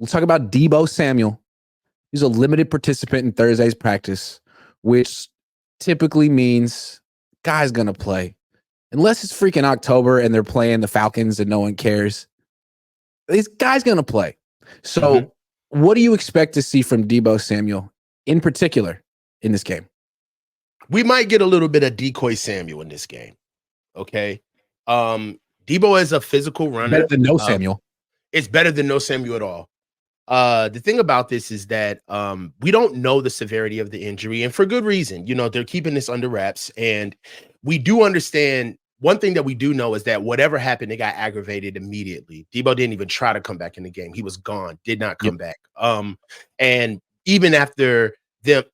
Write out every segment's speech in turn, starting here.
We'll talk about Deebo Samuel. He's a limited participant in Thursday's practice, which typically means guy's going to play. Unless it's freaking October and they're playing the Falcons and no one cares. This guy's going to play. So what do you expect to see from Deebo Samuel in particular in this game? We might get a little bit of decoy Samuel in this game. Okay. Deebo is a physical runner. Better than no Samuel. It's better than no Samuel at all. The thing about this is that we don't know the severity of the injury, and for good reason. You know, they're keeping this under wraps, and we do understand. One thing that we do know is that whatever happened, it got aggravated immediately. Deebo didn't even try to come back in the game. He was gone, did not come back. And even after the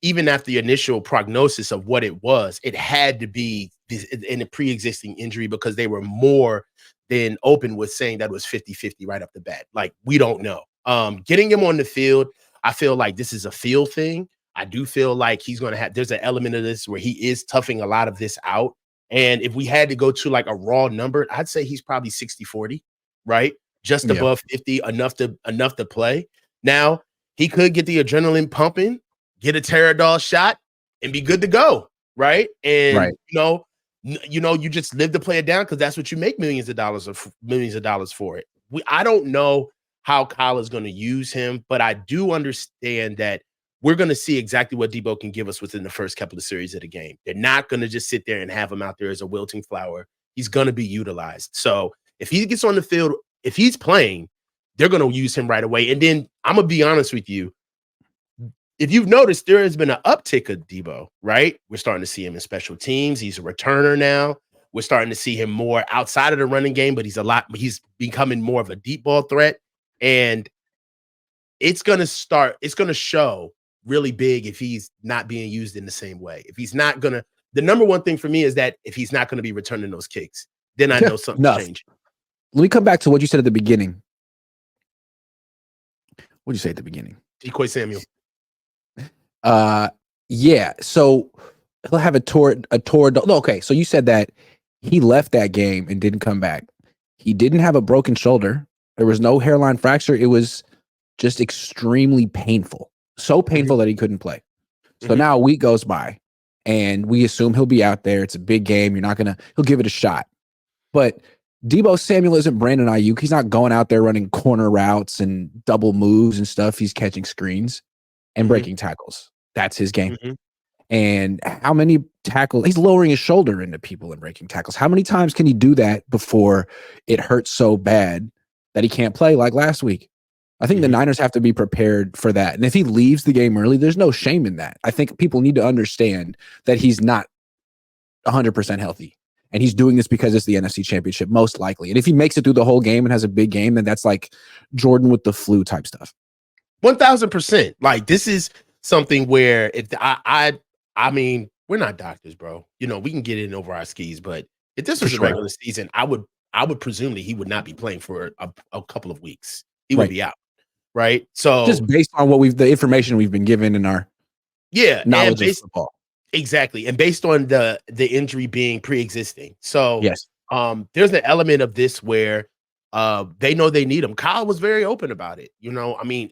initial prognosis of what it was, it had to be in a pre-existing injury because they were more than open with saying that it was 50-50 right off the bat. Like, we don't know. Getting him on the field, I feel like this is a feel thing. I do feel like there's an element of this where he is toughing a lot of this out. And if we had to go to like a raw number, I'd say he's probably 60-40, right? Just above 50, enough to play. Now, he could get the adrenaline pumping, get a Teradol shot, and be good to go, right? And you just live to play it down because that's what you make millions of dollars for it. I don't know how Kyle is going to use him, but I do understand that we're going to see exactly what Deebo can give us within the first couple of series of the game. They're not going to just sit there and have him out there as a wilting flower. He's going to be utilized. So if he gets on the field, if he's playing, they're going to use him right away. And then I'm going to be honest with you. If you've noticed, there has been an uptick of Deebo, right? We're starting to see him in special teams. He's a returner now. We're starting to see him more outside of the running game, but he's becoming more of a deep ball threat. And it's going to show really big if he's not being used in the same way. If he's not going to, the number one thing for me is that if he's not going to be returning those kicks, then I know something's changed. Let me come back to what you said at the beginning. What did you say at the beginning? Decoy Samuel. Yeah. So he'll have a tour. Okay. So you said that he left that game and didn't come back. He didn't have a broken shoulder. There was no hairline fracture. It was just extremely painful. So painful that he couldn't play. So now a week goes by and we assume he'll be out there. It's a big game. He'll give it a shot. But Deebo Samuel isn't Brandon Ayuk. He's not going out there running corner routes and double moves and stuff. He's catching screens and breaking tackles. That's his game. And how many tackles? He's lowering his shoulder into people and breaking tackles. How many times can he do that before it hurts so bad that he can't play like last week? I think the Niners have to be prepared for that. And if he leaves the game early, there's no shame in that. I think people need to understand that he's not 100% healthy. And he's doing this because it's the NFC Championship, most likely. And if he makes it through the whole game and has a big game, then that's like Jordan with the flu type stuff. 1,000%. Like, this is something where if I mean, we're not doctors, bro. You know, we can get in over our skis, but if this was a regular season, I would presume that he would not be playing for a couple of weeks. He would be out. Right. So just based on the information we've been given in our knowledge of football. Exactly. And based on the injury being pre-existing. So yes, there's an element of this where they know they need him. Kyle was very open about it. You know, I mean,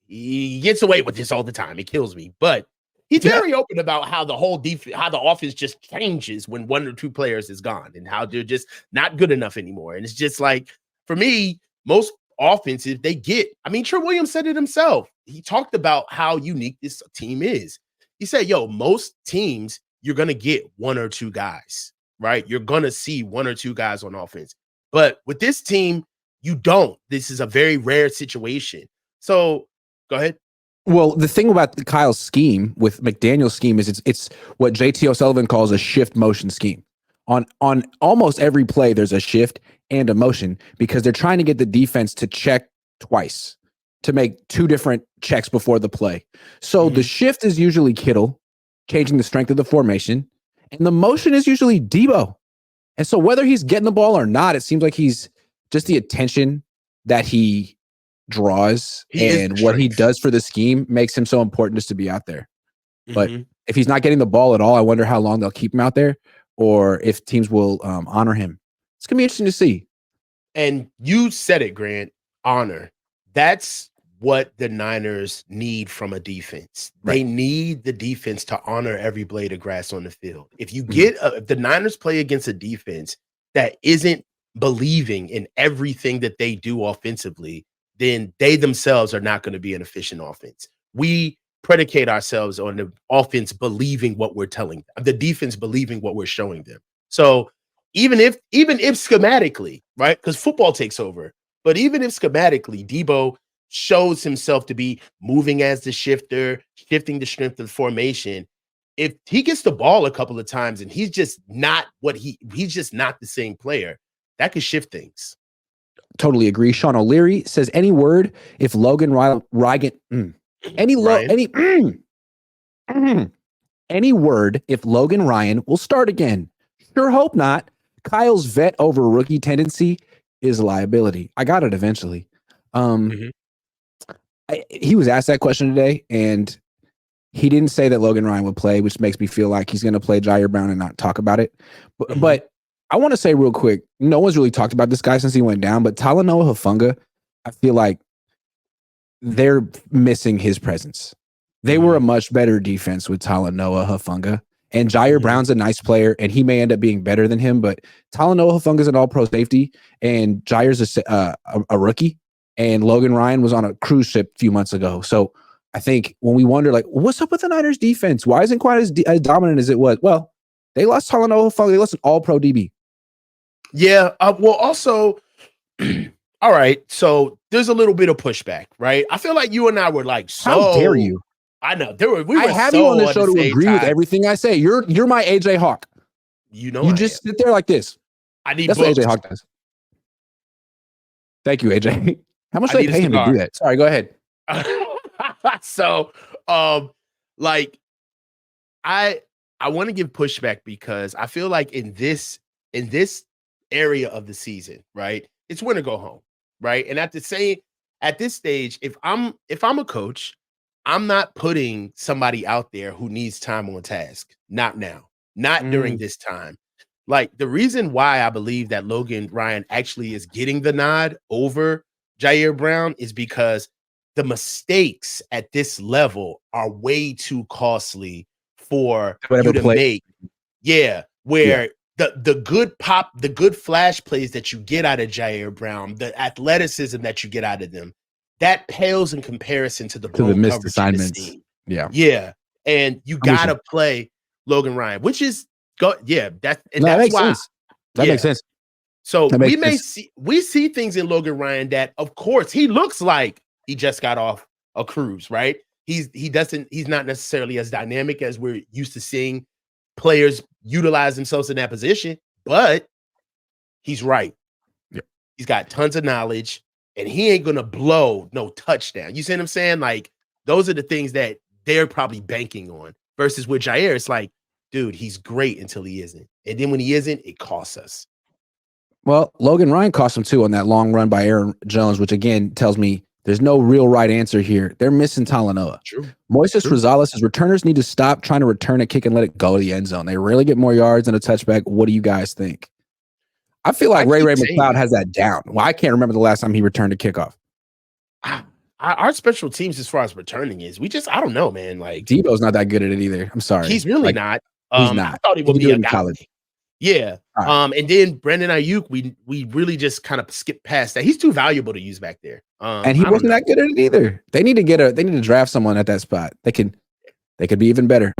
he gets away with this all the time. It kills me. But he's very open about how the whole how the offense just changes when one or two players is gone and how they're just not good enough anymore. And it's just like, for me, most offensive Trent Williams said it himself. He talked about how unique this team is. He said, most teams, you're going to get one or two guys, right? You're going to see one or two guys on offense. But with this team, you don't. This is a very rare situation. So go ahead. Well, the thing about Kyle's scheme with McDaniel's scheme is it's what JT O'Sullivan calls a shift motion scheme. On almost every play, there's a shift and a motion because they're trying to get the defense to check twice, to make two different checks before the play. So the shift is usually Kittle, changing the strength of the formation, and the motion is usually Deebo. And so whether he's getting the ball or not, it seems like he's just the attention that he draws and what he does for the scheme makes him so important just to be out there. But if he's not getting the ball at all, I wonder how long they'll keep him out there or if teams will honor him. It's going to be interesting to see. And you said it, Grant, honor. That's what the Niners need from a defense. They need the defense to honor every blade of grass on the field. If you get if the Niners play against a defense that isn't believing in everything that they do offensively, then they themselves are not going to be an efficient offense. We predicate ourselves on the offense believing what we're telling them, the defense believing what we're showing them. So even if schematically, right? Because football takes over, but even if schematically Deebo shows himself to be moving as the shifter, shifting the strength of the formation, if he gets the ball a couple of times and he's just not he's just not the same player, that could shift things. Totally agree. Sean O'Leary says any word if Logan Ryan any word if Logan Ryan will start again. Sure hope not. Kyle's vet over rookie tendency is a liability. I got it eventually. He was asked that question today, and he didn't say that Logan Ryan would play, which makes me feel like he's going to play Jair Brown and not talk about it. But I want to say real quick, no one's really talked about this guy since he went down, but Talanoa Hufanga, I feel like they're missing his presence. They were a much better defense with Talanoa Hufanga. And Jair Brown's a nice player, and he may end up being better than him, but Talanoa Hufanga's an all-pro safety, and Jair's a rookie, and Logan Ryan was on a cruise ship a few months ago. So I think when we wonder, like, what's up with the Niners defense? Why isn't quite as dominant as it was? Well, they lost Talanoa Hufanga. They lost an all-pro DB. Yeah. Well, also, all right. So there's a little bit of pushback, right? I feel like you and I were like, how dare you? I know I have you on the show to agree with everything I say. You're my AJ Hawk. You know, you just sit there like this. I need that's books. What AJ Hawk does. Thank you, AJ. How much do they pay him to do that? Sorry, go ahead. So, like, I want to give pushback because I feel like in this area of the season, right? It's win or go home, right? And at this stage, if I'm a coach, I'm not putting somebody out there who needs time on task. Not now. Not during this time. Like, the reason why I believe that Logan Ryan actually is getting the nod over Jair Brown is because the mistakes at this level are way too costly for you to make. Yeah, where the good pop, the good flash plays that you get out of Jair Brown, the athleticism that you get out of them, that pales in comparison to the missed assignments. Yeah. And you gotta play Logan Ryan, which is that makes sense. That makes sense. So we see things in Logan Ryan that, of course, he looks like he just got off a cruise, right? He's not necessarily as dynamic as we're used to seeing players utilize themselves in that position, but he's right. Yeah. He's got tons of knowledge. And he ain't gonna blow no touchdown. You see what I'm saying? Like, those are the things that they're probably banking on. Versus with Jair, it's like, dude, he's great until he isn't. And then when he isn't, it costs us. Well, Logan Ryan cost him too on that long run by Aaron Jones, which again tells me there's no real right answer here. They're missing Talanoa. True. Moises Rosales says returners need to stop trying to return a kick and let it go to the end zone. They rarely get more yards than a touchback. What do you guys think? I feel like Ray McLeod has that down. Well, I can't remember the last time he returned a kickoff. Our special teams, as far as returning is, I don't know, man. Like, Deebo's not that good at it either. I'm sorry. He's really not. He's not. I thought he would be a guy. College. Yeah. Right. And then Brandon Ayuk, we really just kind of skipped past that. He's too valuable to use back there. And he wasn't that good at it either. They need to draft someone at that spot. They could be even better.